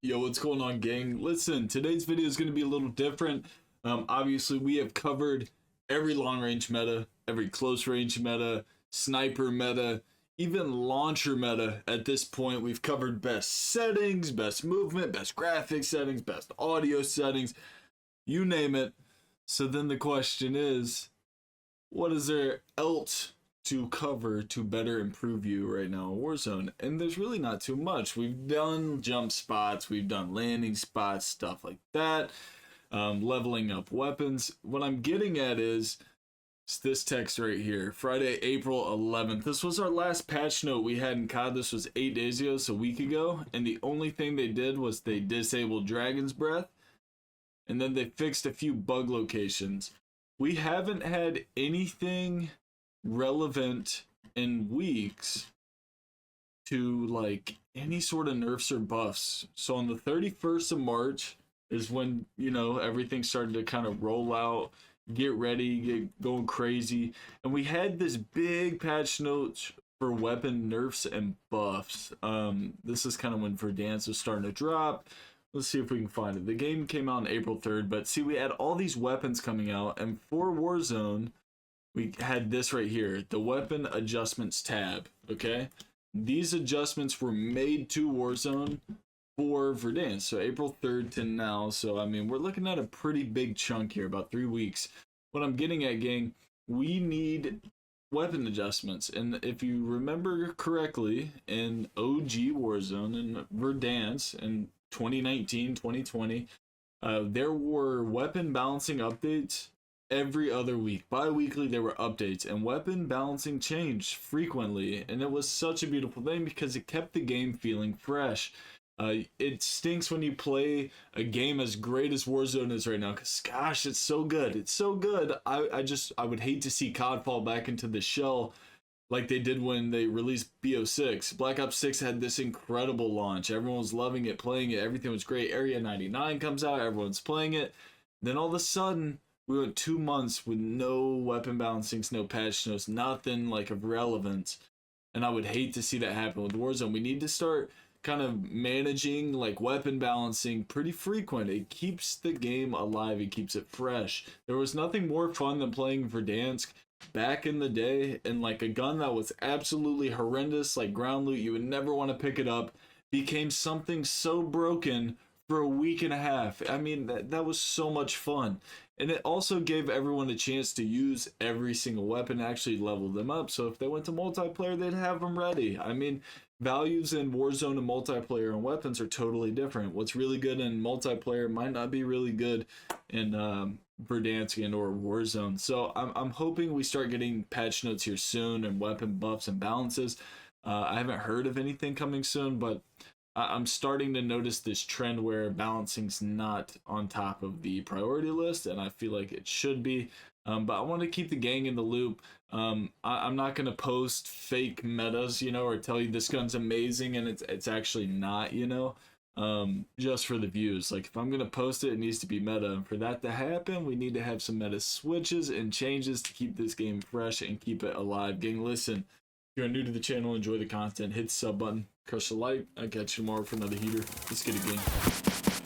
Yo, what's going on, gang? Listen, today's video is going to be a little different. Obviously, we have covered every long range meta, every close range meta, sniper meta, even launcher meta. At this point, we've covered best settings, best movement, best graphics settings, best audio settings, you name it. So then the question is, what is there else to cover to better improve you right now in Warzone? And there's really not too much. We've done jump spots, we've done landing spots, stuff like that, leveling up weapons. What I'm getting at is this text right here, Friday, April 11th. This was our last patch note we had in COD. This was 8 days ago, so a week ago. And the only thing they did was they disabled Dragon's Breath, and then they fixed a few bug locations. We haven't had anything relevant in weeks to like any sort of nerfs or buffs. So on the 31st of March is when, you know, everything started to kind of roll out, get ready, get going crazy. And we had this big patch notes for weapon nerfs and buffs. This is kind of when Verdansk was starting to drop. Let's see if we can find it. The game came out on April 3rd, but see, we had all these weapons coming out, and for Warzone, we had this right here, the weapon adjustments tab, okay? These adjustments were made to Warzone for Verdansk, so April 3rd to now. So, I mean, we're looking at a pretty big chunk here, about 3 weeks. What I'm getting at, gang, we need weapon adjustments. And if you remember correctly, in OG Warzone and Verdansk in 2019, 2020, there were weapon balancing updates every other week. Bi-weekly there were updates, and weapon balancing changed frequently, and it was such a beautiful thing because it kept the game feeling fresh. It stinks when you play a game as great as Warzone is right now, because gosh, it's so good. It's so good. I would hate to see COD fall back into the shell like they did when they released BO6. Black Ops 6 had this incredible launch. Everyone was loving it, playing it. Everything was great. Area 99 comes out. Everyone's playing it. Then all of a sudden, we went 2 months with no weapon balancings, no patch notes, nothing like of relevance. And I would hate to see that happen with Warzone. We need to start kind of managing like weapon balancing pretty frequent. It keeps the game alive. It keeps it fresh. There was nothing more fun than playing Verdansk back in the day, and like a gun that was absolutely horrendous, like ground loot, you would never want to pick it up, became something so broken for a week and a half. I mean, that was so much fun. And it also gave everyone a chance to use every single weapon, actually level them up. So if they went to multiplayer, they'd have them ready. I mean, values in Warzone and multiplayer and weapons are totally different. What's really good in multiplayer might not be really good in Verdansk and or Warzone. So I'm hoping we start getting patch notes here soon and weapon buffs and balances. I haven't heard of anything coming soon, but I'm starting to notice this trend where balancing's not on top of the priority list, and I feel like it should be. But I want to keep the gang in the loop. I'm not going to post fake metas, you know, or tell you this gun's amazing and it's actually not, you know, just for the views. Like, if I'm going to post it, it needs to be meta. And for that to happen, we need to have some meta switches and changes to keep this game fresh and keep it alive. Gang, listen, if you're new to the channel, enjoy the content, hit the sub button, crush the like. I'll catch you tomorrow for another heater. Let's get it, gang.